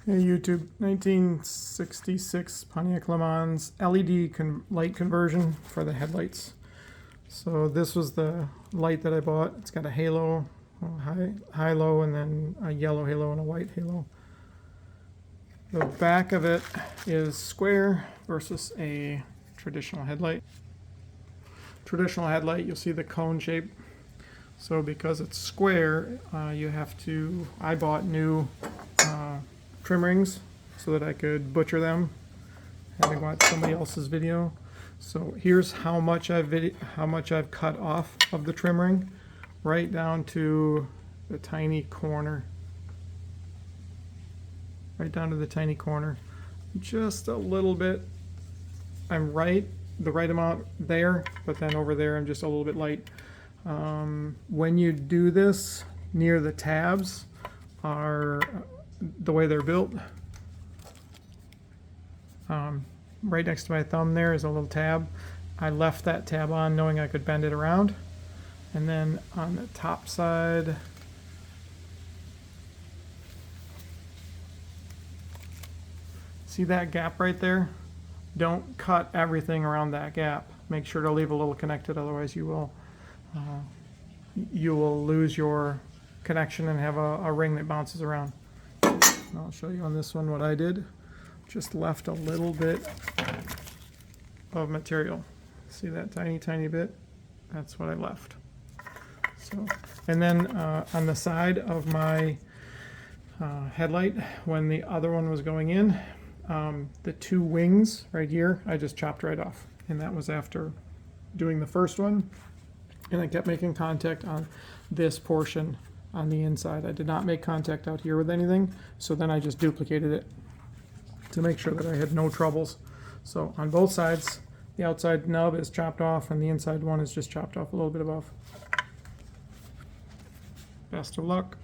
Hey YouTube, 1966 Pontiac lemans LED light conversion for the headlights. So this was the light that I bought. It's got a halo, high, low, and then a yellow halo and a white halo. The back of it is square versus a traditional headlight. Traditional headlight, you'll see the cone shape. So because it's square, I bought new trim rings so that I could butcher them, having watched somebody else's video. So here's how much I've cut off of the trim ring, right down to the tiny corner. Right down to the tiny corner. Just a little bit. I'm the right amount there, but then over there I'm just a little bit light. When you do this near the tabs, are the way they're built. Right next to my thumb there is a little tab. I left that tab on knowing I could bend it around. And then on the top side, see that gap right there? Don't cut everything around that gap. Make sure to leave a little connected, otherwise you will lose your connection and have a ring that bounces around. I'll show you on this one what I did. Just left a little bit of material. See that tiny bit? That's what I left. So, and then on the side of my headlight, when the other one was going in, the two wings right here, I just chopped right off. And that was after doing the first one. And I kept making contact on this portion on the inside. I did not make contact out here with anything, so then I just duplicated it to make sure that I had no troubles. So on both sides, the outside nub is chopped off and the inside one is just chopped off a little bit above. Best of luck.